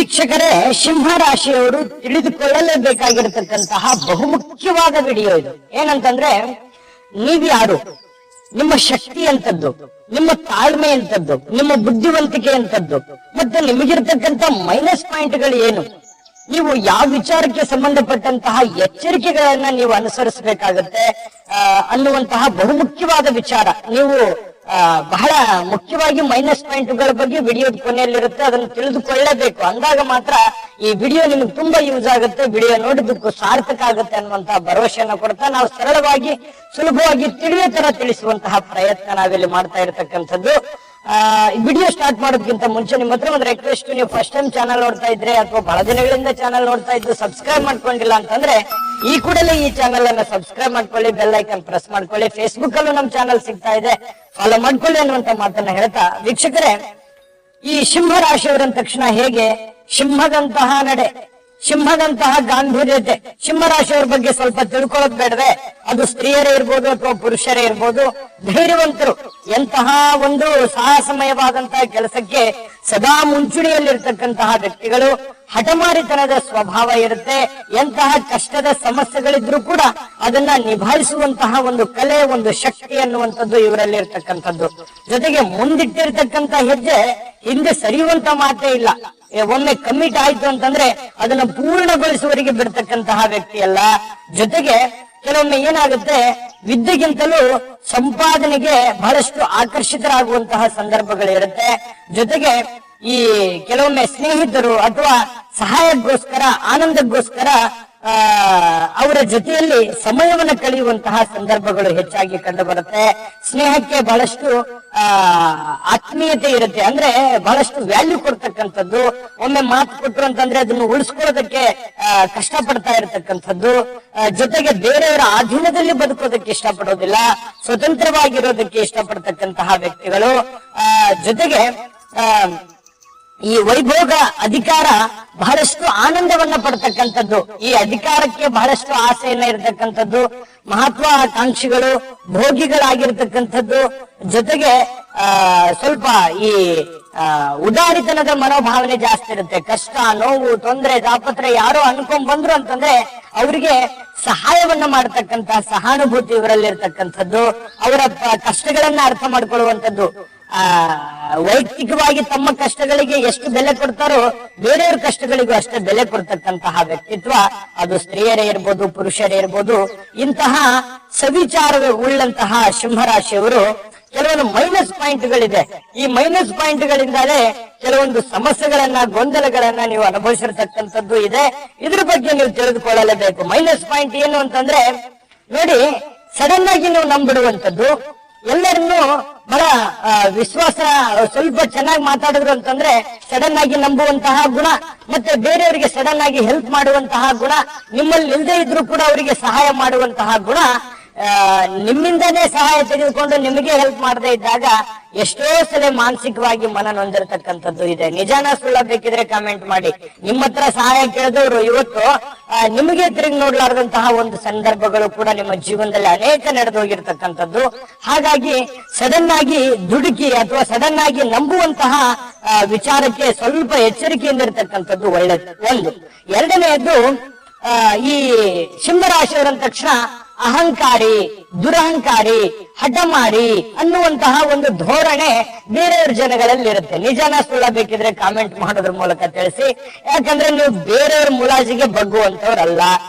ವೀಕ್ಷಕರೇ, ಸಿಂಹ ರಾಶಿಯವರು ತಿಳಿದುಕೊಳ್ಳಲೇಬೇಕಾಗಿರತಕ್ಕಂತಹ ಬಹುಮುಖ್ಯವಾದ ವಿಡಿಯೋ ಇದು. ಏನಂತಂದ್ರೆ, ನೀವ್ಯಾರು, ನಿಮ್ಮ ಶಕ್ತಿ ಅಂತದ್ದು, ನಿಮ್ಮ ತಾಳ್ಮೆ ಅಂತದ್ದು, ನಿಮ್ಮ ಬುದ್ಧಿವಂತಿಕೆ ಅಂತದ್ದು, ಮತ್ತೆ ನಿಮಗಿರ್ತಕ್ಕಂಥ ಮೈನಸ್ ಪಾಯಿಂಟ್ಗಳು ಏನು, ನೀವು ಯಾವ ವಿಚಾರಕ್ಕೆ ಸಂಬಂಧಪಟ್ಟಂತಹ ಎಚ್ಚರಿಕೆಗಳನ್ನ ನೀವು ಅನುಸರಿಸಬೇಕಾಗತ್ತೆ ಅನ್ನುವಂತಹ ಬಹುಮುಖ್ಯವಾದ ವಿಚಾರ. ನೀವು ಬಹಳ ಮುಖ್ಯವಾಗಿ ಮೈನಸ್ ಪಾಯಿಂಟ್ಗಳ ಬಗ್ಗೆ ವಿಡಿಯೋದ ಕೊನೆಯಲ್ಲಿರುತ್ತೆ, ಅದನ್ನು ತಿಳಿದುಕೊಳ್ಳಲೇಬೇಕು. ಅಂದಾಗ ಮಾತ್ರ ಈ ವಿಡಿಯೋ ನಿಮ್ಗೆ ತುಂಬಾ ಯೂಸ್ ಆಗುತ್ತೆ, ವಿಡಿಯೋ ನೋಡಿದ್ದಕ್ಕೂ ಸಾರ್ಥಕ ಆಗುತ್ತೆ ಅನ್ನುವಂತಹ ಭರವಸೆಯನ್ನು ಕೊಡ್ತಾ ನಾವು ಸರಳವಾಗಿ ಸುಲಭವಾಗಿ ತಿಳಿಯೋ ತರ ತಿಳಿಸುವಂತಹ ಪ್ರಯತ್ನ ನಾವಿಲ್ಲಿ ಮಾಡ್ತಾ ಇರತಕ್ಕಂಥದ್ದು. ವಿಡಿಯೋ ಸ್ಟಾರ್ಟ್ ಮಾಡೋದಕ್ಕಿಂತ ಮುಂಚೆ ನಿಮ್ಮ ಹತ್ರ ಒಂದು ರಿಕ್ವೆಸ್ಟ್, ನೀವು ಫಸ್ಟ್ ಟೈಮ್ ಚಾನಲ್ ನೋಡ್ತಾ ಇದ್ರೆ ಅಥವಾ ಬಹಳ ದಿನಗಳಿಂದ ಚಾನಲ್ ನೋಡ್ತಾ ಇದ್ದು ಸಬ್ಸ್ಕ್ರೈಬ್ ಮಾಡ್ಕೊಂಡಿಲ್ಲ ಅಂತಂದ್ರೆ ಈ ಕೂಡಲೇ ಈ ಚಾನಲ್ ಅನ್ನ ಸಬ್ಸ್ಕ್ರೈಬ್ ಮಾಡ್ಕೊಳ್ಳಿ, ಬೆಲ್ ಐಕನ್ ಪ್ರೆಸ್ ಮಾಡ್ಕೊಳ್ಳಿ. ಫೇಸ್ಬುಕ್ ಅಲ್ಲೂ ನಮ್ಮ ಚಾನಲ್ ಸಿಗ್ತಾ ಇದೆ, ಫಾಲೋ ಮಾಡ್ಕೊಳ್ಳಿ ಅನ್ನುವಂತ ಮಾತನ್ನ ಹೇಳ್ತಾ, ವೀಕ್ಷಕರೇ, ಈ ಸಿಂಹ ರಾಶಿಯವರಂದ ತಕ್ಷಣ ಹೇಗೆ ಸಿಂಹದಂತಹ ನಡೆ, ಸಿಂಹದಂತಹ ಗಾಂಭೀರ್ಯತೆ, ಸಿಂಹರಾಶಿಯವರ ಬಗ್ಗೆ ಸ್ವಲ್ಪ ತಿಳ್ಕೊಳ್ಳೋದು ಬೇಡವೆ? ಅದು ಸ್ತ್ರೀಯರೇ ಇರ್ಬೋದು ಅಥವಾ ಪುರುಷರೇ ಇರ್ಬೋದು, ಧೈರ್ಯವಂತರು, ಎಂತಹ ಒಂದು ಸಾಹಸಮಯವಾದಂತಹ ಕೆಲಸಕ್ಕೆ ಸದಾ ಮುಂಚೂಣಿಯಲ್ಲಿರ್ತಕ್ಕಂತಹ ವ್ಯಕ್ತಿಗಳು, ಹಠಮಾರಿತನದ ಸ್ವಭಾವ ಇರುತ್ತೆ. ಎಂತಹ ಕಷ್ಟದ ಸಮಸ್ಯೆಗಳಿದ್ರೂ ಕೂಡ ಅದನ್ನ ನಿಭಾಯಿಸುವಂತಹ ಒಂದು ಕಲೆ, ಒಂದು ಶಕ್ತಿ ಅನ್ನುವಂಥದ್ದು ಇವರಲ್ಲಿ ಇರ್ತಕ್ಕಂಥದ್ದು. ಜೊತೆಗೆ ಮುಂದಿಟ್ಟಿರ್ತಕ್ಕಂಥ ಹೆಜ್ಜೆ ಹಿಂದೆ ಸರಿಯುವಂತ ಮಾತೇ ಇಲ್ಲ. ಒಮ್ಮೆ ಕಮಿಟ್ ಆಯ್ತು ಅಂತಂದ್ರೆ ಅದನ್ನ ಪೂರ್ಣಗೊಳಿಸುವವರಿಗೆ ಬಿಡ್ತಕ್ಕಂತಹ ವ್ಯಕ್ತಿ ಅಲ್ಲ. ಜೊತೆಗೆ ಕೆಲವೊಮ್ಮೆ ಏನಾಗುತ್ತೆ, ವಿದ್ಯೆಗಿಂತಲೂ ಸಂಪಾದನೆಗೆ ಬಹಳಷ್ಟು ಆಕರ್ಷಿತರಾಗುವಂತಹ ಸಂದರ್ಭಗಳಿರುತ್ತೆ. ಜೊತೆಗೆ ಈ ಕೆಲವೊಮ್ಮೆ ಸ್ನೇಹಿತರು ಅಥವಾ ಸಹಾಯಕ್ಕೋಸ್ಕರ, ಆನಂದಕ್ಕೋಸ್ಕರ ಅವರ ಜೊತೆಯಲ್ಲಿ ಸಮಯವನ್ನು ಕಳೆಯುವಂತಹ ಸಂದರ್ಭಗಳು ಹೆಚ್ಚಾಗಿ ಕಂಡು ಬರುತ್ತೆ. ಸ್ನೇಹಕ್ಕೆ ಬಹಳಷ್ಟು ಆತ್ಮೀಯತೆ ಇರುತ್ತೆ, ಅಂದ್ರೆ ಬಹಳಷ್ಟು ವ್ಯಾಲ್ಯೂ ಕೊಡ್ತಕ್ಕಂಥದ್ದು. ಒಮ್ಮೆ ಮಾತು ಕೊಟ್ರು ಅಂತಂದ್ರೆ ಅದನ್ನು ಉಳಿಸ್ಕೊಳ್ಳೋದಕ್ಕೆ ಕಷ್ಟಪಡ್ತಾ ಇರತಕ್ಕಂಥದ್ದು. ಜೊತೆಗೆ ಬೇರೆಯವರ ಅಧೀನದಲ್ಲಿ ಬದುಕೋದಕ್ಕೆ ಇಷ್ಟಪಡೋದಿಲ್ಲ, ಸ್ವತಂತ್ರವಾಗಿರೋದಕ್ಕೆ ಇಷ್ಟಪಡ್ತಕ್ಕಂತಹ ವ್ಯಕ್ತಿಗಳು. ಜೊತೆಗೆ ಈ ವೈಭೋಗ, ಅಧಿಕಾರ, ಬಹಳಷ್ಟು ಆನಂದವನ್ನ ಪಡ್ತಕ್ಕಂಥದ್ದು, ಈ ಅಧಿಕಾರಕ್ಕೆ ಬಹಳಷ್ಟು ಆಸೆಯನ್ನ ಇರತಕ್ಕಂಥದ್ದು, ಮಹತ್ವಾಕಾಂಕ್ಷಿಗಳು, ಭೋಗಿಗಳಾಗಿರ್ತಕ್ಕಂಥದ್ದು. ಜೊತೆಗೆ ಸ್ವಲ್ಪ ಈ ಉದಾರಿತನದ ಮನೋಭಾವನೆ ಜಾಸ್ತಿ ಇರುತ್ತೆ. ಕಷ್ಟ, ನೋವು, ತೊಂದರೆ, ತಾಪತ್ರೆ ಯಾರೋ ಅನ್ಕೊಂಡ್ ಬಂದ್ರು ಅಂತಂದ್ರೆ ಅವರಿಗೆ ಸಹಾಯವನ್ನ ಮಾಡತಕ್ಕಂತಹ ಸಹಾನುಭೂತಿ ಇವರಲ್ಲಿ ಇರ್ತಕ್ಕಂಥದ್ದು. ಅವರ ಕಷ್ಟಗಳನ್ನ ಅರ್ಥ ಮಾಡ್ಕೊಳ್ಳುವಂಥದ್ದು. ವೈಯಕ್ತಿಕವಾಗಿ ತಮ್ಮ ಕಷ್ಟಗಳಿಗೆ ಎಷ್ಟು ಬೆಲೆ ಕೊಡ್ತಾರೋ ಬೇರೆಯವ್ರ ಕಷ್ಟಗಳಿಗೂ ಅಷ್ಟೇ ಬೆಲೆ ಕೊಡ್ತಕ್ಕಂತಹ ವ್ಯಕ್ತಿತ್ವ, ಅದು ಸ್ತ್ರೀಯರೇ ಇರ್ಬೋದು, ಪುರುಷರೇ ಇರ್ಬೋದು. ಇಂತಹ ಸವಿಚಾರ ಉಳ್ಳಂತಹ ಸಿಂಹರಾಶಿಯವರು ಕೆಲವೊಂದು ಮೈನಸ್ ಪಾಯಿಂಟ್ಗಳಿದೆ. ಈ ಮೈನಸ್ ಪಾಯಿಂಟ್ಗಳಿಂದಾಲೇ ಕೆಲವೊಂದು ಸಮಸ್ಯೆಗಳನ್ನ, ಗೊಂದಲಗಳನ್ನ ನೀವು ಅನುಭವಿಸಿರ್ತಕ್ಕಂಥದ್ದು ಇದೆ. ಇದ್ರ ಬಗ್ಗೆ ನೀವು ತಿಳಿದುಕೊಳ್ಳಲೇಬೇಕು. ಮೈನಸ್ ಪಾಯಿಂಟ್ ಏನು ಅಂತಂದ್ರೆ, ನೋಡಿ, ಸಡನ್ ಆಗಿ ನೀವು ನಂಬಿಡುವಂಥದ್ದು, ಎಲ್ಲರನ್ನು ಬಹಳ ವಿಶ್ವಾಸ, ಸ್ವಲ್ಪ ಚೆನ್ನಾಗಿ ಮಾತಾಡಿದ್ರು ಅಂತಂದ್ರೆ ಸಡನ್ ಆಗಿ ನಂಬುವಂತಹ ಗುಣ, ಮತ್ತೆ ಬೇರೆಯವರಿಗೆ ಸಡನ್ ಆಗಿ ಹೆಲ್ಪ್ ಮಾಡುವಂತಹ ಗುಣ, ನಿಮ್ಮಲ್ಲಿ ಇಲ್ಲದೆ ಇದ್ರೂ ಕೂಡ ಅವರಿಗೆ ಸಹಾಯ ಮಾಡುವಂತಹ ಗುಣ, ನಿಮ್ಮಿಂದನೇ ಸಹಾಯ ತೆಗೆದುಕೊಂಡು ನಿಮಗೆ ಹೆಲ್ಪ್ ಮಾಡದೇ ಇದ್ದಾಗ ಎಷ್ಟೋ ಸಲ ಮಾನಸಿಕವಾಗಿ ಮನ ನೊಂದಿರತಕ್ಕಂಥದ್ದು ಇದೆ. ನಿಜಾನ ಸುಳ್ಳ ಬೇಕಿದ್ರೆ ಕಾಮೆಂಟ್ ಮಾಡಿ. ನಿಮ್ಮ ಹತ್ರ ಸಹಾಯ ಕೇಳಿದವರು ಇವತ್ತು ನಿಮಗೆ ತಿರುಗಿ ನೋಡ್ಲಾರ್ದಂತಹ ಒಂದು ಸಂದರ್ಭಗಳು ಕೂಡ ನಿಮ್ಮ ಜೀವನದಲ್ಲಿ ಅನೇಕ ನಡೆದು ಹೋಗಿರ್ತಕ್ಕಂಥದ್ದು. ಹಾಗಾಗಿ ಸಡನ್ ಆಗಿ ದುಡುಕಿ ಅಥವಾ ಸಡನ್ ಆಗಿ ನಂಬುವಂತಹ ವಿಚಾರಕ್ಕೆ ಸ್ವಲ್ಪ ಎಚ್ಚರಿಕೆಯಿಂದ ಇರತಕ್ಕಂಥದ್ದು ಒಳ್ಳೆಯದು. ಒಂದು. ಎರಡನೆಯದ್ದು, ಈ ಸಿಂಹರಾಶಿಯವರಂದ ತಕ್ಷಣ ಅಹಂಕಾರಿ, ದುರಹಂಕಾರಿ, ಹಠಮಾರಿ ಅನ್ನುವಂತಹ ಒಂದು ಧೋರಣೆ ಬೇರೆಯವ್ರ ಜನಗಳಲ್ಲಿ ಇರುತ್ತೆ. ನಿಜಾನ ಸುಳ್ಳ ಬೇಕಿದ್ರೆ ಕಾಮೆಂಟ್ ಮಾಡೋದ್ರ ಮೂಲಕ ತಿಳಿಸಿ. ಯಾಕಂದ್ರೆ ನೀವು ಬೇರೆಯವ್ರ ಮುಲಾಜಿಗೆ ಬಗ್ಗುವಂತವ್ರಲ್ಲ.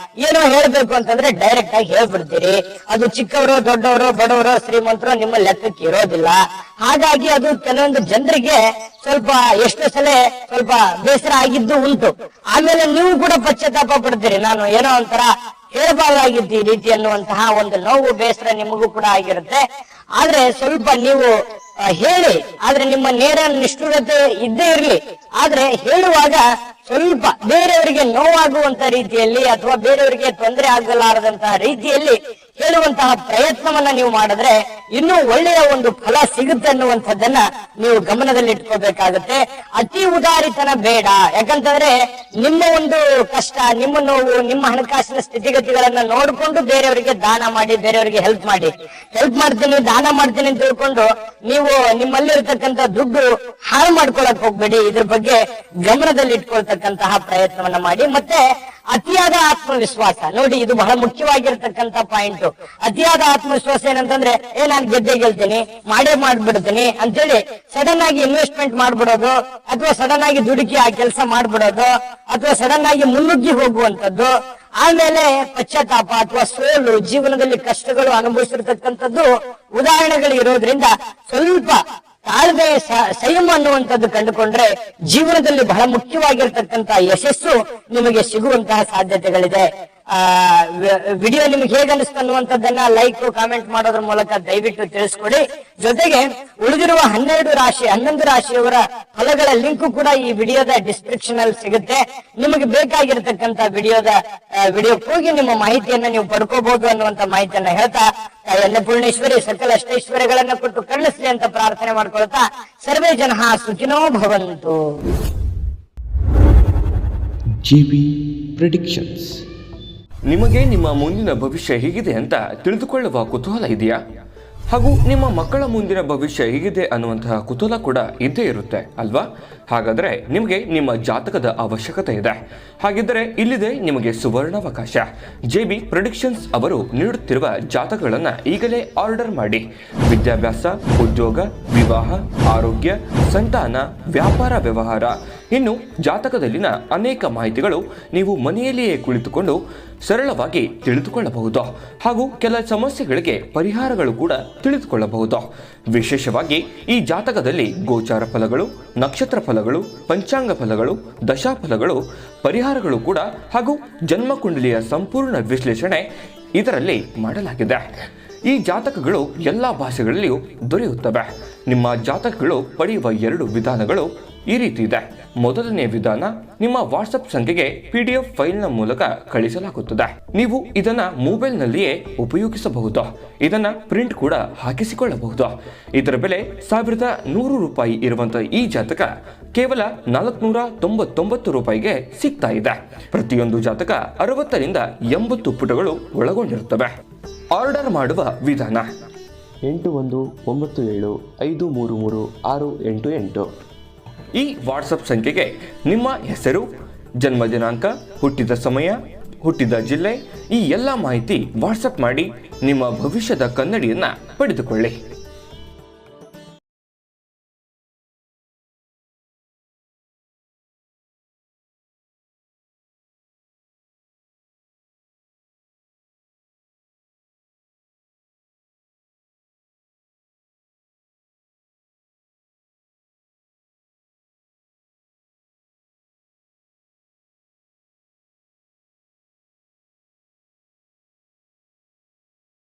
ಏನೋ ಹೇಳ್ಬೇಕು ಅಂತಂದ್ರೆ ಡೈರೆಕ್ಟ್ ಆಗಿ ಹೇಳ್ಬಿಡ್ತೀರಿ. ಅದು ಚಿಕ್ಕವರು, ದೊಡ್ಡವರು, ಬಡವರು, ಶ್ರೀಮಂತರು ನಿಮ್ಮ ಲೆಕ್ಕಕ್ಕೆ ಇರೋದಿಲ್ಲ. ಹಾಗಾಗಿ ಅದು ಕೆಲವೊಂದು ಜನರಿಗೆ ಸ್ವಲ್ಪ ಎಷ್ಟೋ ಸಲ ಸ್ವಲ್ಪ ಬೇಸರ ಆಗಿದ್ದು ಉಂಟು. ಆಮೇಲೆ ನೀವು ಕೂಡ ಪಶ್ಚಾತ್ತಾಪ ಪಡ್ತೀರಿ, ನಾನು ಏನೋ ಒಂಥರ ಹೇಳಬಾರ್ದಾಗಿತ್ತು ಈ ರೀತಿ ಅನ್ನುವಂತಹ ಒಂದು ನೋವು, ಬೇಸರ ನಿಮಗೂ ಕೂಡ ಆಗಿರುತ್ತೆ. ಆದ್ರೆ ಸ್ವಲ್ಪ ನೀವು ಹೇಳಿ, ಆದ್ರೆ ನಿಮ್ಮ ನೇರ ನಿಷ್ಠುರತೆ ಇದ್ದೇ ಇರ್ಲಿ. ಆದ್ರೆ ಹೇಳುವಾಗ ಸ್ವಲ್ಪ ಬೇರೆಯವರಿಗೆ ನೋವಾಗುವಂತ ರೀತಿಯಲ್ಲಿ ಅಥವಾ ಬೇರೆಯವರಿಗೆ ತೊಂದರೆ ಆಗಲಾರದಂತಹ ರೀತಿಯಲ್ಲಿ ಹೇಳುವಂತಹ ಪ್ರಯತ್ನವನ್ನ ನೀವು ಮಾಡಿದ್ರೆ ಇನ್ನೂ ಒಳ್ಳೆಯ ಒಂದು ಫಲ ಸಿಗುತ್ತೆ ಅನ್ನುವಂಥದ್ದನ್ನ ನೀವು ಗಮನದಲ್ಲಿ ಇಟ್ಕೋಬೇಕಾಗತ್ತೆ. ಅತಿ ಉದಾರಿತನ ಬೇಡ. ಯಾಕಂತಂದ್ರೆ ನಿಮ್ಮ ಒಂದು ಕಷ್ಟ, ನಿಮ್ಮ ನೋವು, ನಿಮ್ಮ ಹಣಕಾಸಿನ ಸ್ಥಿತಿಗತಿಗಳನ್ನ ನೋಡಿಕೊಂಡು ಬೇರೆಯವರಿಗೆ ದಾನ ಮಾಡಿ, ಬೇರೆಯವರಿಗೆ ಹೆಲ್ಪ್ ಮಾಡ್ತೀನಿ, ದಾನ ಮಾಡ್ತೀನಿ ಅಂತ ತಿಳ್ಕೊಂಡು ನೀವು ನಿಮ್ಮಲ್ಲಿರ್ತಕ್ಕಂಥ ದುಡ್ಡು ಹಾಳು ಮಾಡ್ಕೊಳಕ್ ಹೋಗ್ಬೇಡಿ. ಇದ್ರ ಬಗ್ಗೆ ಗಮನದಲ್ಲಿ ಇಟ್ಕೊಳ್ತಕ್ಕಂತಹ ಪ್ರಯತ್ನವನ್ನ ಮಾಡಿ. ಮತ್ತೆ ಅತಿಯಾದ ಆತ್ಮವಿಶ್ವಾಸ ನೋಡಿ, ಇದು ಬಹಳ ಮುಖ್ಯವಾಗಿರ್ತಕ್ಕಂಥ ಪಾಯಿಂಟ್. ಅತಿಯಾದ ಆತ್ಮವಿಶ್ವಾಸ ಏನಂತಂದ್ರೆ ನಾನು ಗೆಲ್ತೀನಿ, ಮಾಡ್ಬಿಡ್ತೀನಿ ಅಂತೇಳಿ ಸಡನ್ ಆಗಿ ಇನ್ವೆಸ್ಟ್ಮೆಂಟ್ ಮಾಡ್ಬಿಡೋದು, ಅಥವಾ ಸಡನ್ ಆಗಿ ದುಡುಕಿ ಆ ಕೆಲಸ ಮಾಡ್ಬಿಡೋದು, ಅಥವಾ ಸಡನ್ ಆಗಿ ಮುನ್ನುಗ್ಗಿ ಹೋಗುವಂತದ್ದು, ಆಮೇಲೆ ಪಶ್ಚಾತ್ತಾಪ ಅಥವಾ ಸೋಲು, ಜೀವನದಲ್ಲಿ ಕಷ್ಟಗಳು ಅನುಭವಿಸಿರ್ತಕ್ಕಂಥದ್ದು ಉದಾಹರಣೆಗಳು ಇರೋದ್ರಿಂದ ಸ್ವಲ್ಪ ತಾಳ್ಮೆ, ಸಂಯಮ ಅನ್ನುವಂಥದ್ದು ಕಂಡುಕೊಂಡ್ರೆ ಜೀವನದಲ್ಲಿ ಬಹಳ ಮುಖ್ಯವಾಗಿರ್ತಕ್ಕಂತಹ ಯಶಸ್ಸು ನಿಮಗೆ ಸಿಗುವಂತಹ ಸಾಧ್ಯತೆಗಳಿದೆ. ವಿಡಿಯೋ ನಿಮ್ಗೆ ಹೇಗೆ ಅನಿಸ್ತು ಅನ್ನುವಂಥದ್ದನ್ನ ಲೈಕ್, ಕಾಮೆಂಟ್ ಮಾಡೋದ್ರ ಮೂಲಕ ದಯವಿಟ್ಟು ತಿಳಿಸ್ಕೊಡಿ. ಜೊತೆಗೆ ಉಳಿದಿರುವ 11 ರಾಶಿಯವರ ಫಲಗಳ ಲಿಂಕ್ ಕೂಡ ಈ ವಿಡಿಯೋದ ಡಿಸ್ಕ್ರಿಪ್ಷನ್ ಅಲ್ಲಿ ಸಿಗುತ್ತೆ. ನಿಮಗೆ ಬೇಕಾಗಿರ್ತಕ್ಕಂಥ ವಿಡಿಯೋಕ್ಕೆ ಹೋಗಿ ನಿಮ್ಮ ಮಾಹಿತಿಯನ್ನ ನೀವು ಪಡ್ಕೋಬಹುದು ಅನ್ನುವಂತ ಮಾಹಿತಿಯನ್ನ ಹೇಳ್ತಾ, ಅನ್ನಪೂರ್ಣೇಶ್ವರಿ ಸಕಲ ಅಷ್ಟೈಶ್ವರ್ಯಗಳನ್ನ ಕೊಟ್ಟು ಕರುಣಿಸ್ಲಿ ಅಂತ ಪ್ರಾರ್ಥನೆ ಮಾಡ್ಕೊಳ್ತಾ, ಸರ್ವೇ ಜನಃ ಸುಖಿನೋ ಭವಂತು. GB predictions. ನಿಮಗೆ ನಿಮ್ಮ ಮುಂದಿನ ಭವಿಷ್ಯ ಹೇಗಿದೆ ಅಂತ ತಿಳಿದುಕೊಳ್ಳುವ ಕುತೂಹಲ ಇದೆಯಾ? ಹಾಗೂ ನಿಮ್ಮ ಮಕ್ಕಳ ಮುಂದಿನ ಭವಿಷ್ಯ ಹೇಗಿದೆ ಅನ್ನುವಂತಹ ಕುತೂಹಲ ಕೂಡ ಇದ್ದೇ ಇರುತ್ತೆ ಅಲ್ವಾ? ಹಾಗಾದರೆ ನಿಮಗೆ ನಿಮ್ಮ ಜಾತಕದ ಅವಶ್ಯಕತೆ ಇದೆ. ಹಾಗಿದ್ದರೆ ಇಲ್ಲಿದೆ ನಿಮಗೆ ಸುವರ್ಣಾವಕಾಶ. JB ಪ್ರೆಡಿಕ್ಷನ್ಸ್ ಅವರು ನೀಡುತ್ತಿರುವ ಜಾತಕಗಳನ್ನು ಈಗಲೇ ಆರ್ಡರ್ ಮಾಡಿ. ವಿದ್ಯಾಭ್ಯಾಸ, ಉದ್ಯೋಗ, ವಿವಾಹ, ಆರೋಗ್ಯ, ಸಂತಾನ, ವ್ಯಾಪಾರ ವ್ಯವಹಾರ, ಇನ್ನು ಜಾತಕದಲ್ಲಿನ ಅನೇಕ ಮಾಹಿತಿಗಳು ನೀವು ಮನೆಯಲ್ಲಿಯೇ ಕುಳಿತುಕೊಂಡು ಸರಳವಾಗಿ ತಿಳಿದುಕೊಳ್ಳಬಹುದು. ಹಾಗೂ ಕೆಲ ಸಮಸ್ಯೆಗಳಿಗೆ ಪರಿಹಾರಗಳು ಕೂಡ ತಿಳಿದುಕೊಳ್ಳಬಹುದು. ವಿಶೇಷವಾಗಿ ಈ ಜಾತಕದಲ್ಲಿ ಗೋಚಾರ ಫಲಗಳು, ನಕ್ಷತ್ರ ಫಲಗಳು, ಪಂಚಾಂಗ ಫಲಗಳು, ದಶಾಫಲಗಳು, ಪರಿಹಾರಗಳು ಕೂಡ ಹಾಗೂ ಜನ್ಮಕುಂಡಲಿಯ ಸಂಪೂರ್ಣ ವಿಶ್ಲೇಷಣೆ ಇದರಲ್ಲಿ ಮಾಡಲಾಗಿದೆ. ಈ ಜಾತಕಗಳು ಎಲ್ಲ ಭಾಷೆಗಳಲ್ಲಿಯೂ ದೊರೆಯುತ್ತವೆ. ನಿಮ್ಮ ಜಾತಕಗಳು ಪಡೆಯುವ 2 ವಿಧಾನಗಳು ಈ ರೀತಿ ಇದೆ. ಮೊದಲನೇ ವಿಧಾನ, ನಿಮ್ಮ ವಾಟ್ಸಪ್ ಸಂಖ್ಯೆಗೆ PDF ಫೈಲ್ನ ಮೂಲಕ ಕಳಿಸಲಾಗುತ್ತದೆ. ನೀವು ಇದನ್ನ ಮೊಬೈಲ್ನಲ್ಲಿಯೇ ಉಪಯೋಗಿಸಬಹುದು. ಇದನ್ನ ಪ್ರಿಂಟ್ ಕೂಡ ಹಾಕಿಸಿಕೊಳ್ಳಬಹುದು. ಇದರ ಬೆಲೆ 1100 ರೂಪಾಯಿ ಇರುವಂತಹ ಈ ಜಾತಕ ಕೇವಲ 499 ರೂಪಾಯಿಗೆ ಸಿಗ್ತಾ ಇದೆ. ಪ್ರತಿಯೊಂದು ಜಾತಕ 60 ರಿಂದ 80 ಪುಟಗಳು ಒಳಗೊಂಡಿರುತ್ತವೆ. ಆರ್ಡರ್ ಮಾಡುವ ವಿಧಾನ 8197533688. ಈ ವಾಟ್ಸಪ್ ಸಂಖ್ಯೆಗೆ ನಿಮ್ಮ ಹೆಸರು, ಜನ್ಮ ದಿನಾಂಕ, ಹುಟ್ಟಿದ ಸಮಯ, ಹುಟ್ಟಿದ ಜಿಲ್ಲೆ, ಈ ಎಲ್ಲ ಮಾಹಿತಿ ವಾಟ್ಸಪ್ ಮಾಡಿ ನಿಮ್ಮ ಭವಿಷ್ಯದ ಕನ್ನಡಿಯನ್ನು ಪಡೆದುಕೊಳ್ಳಿ.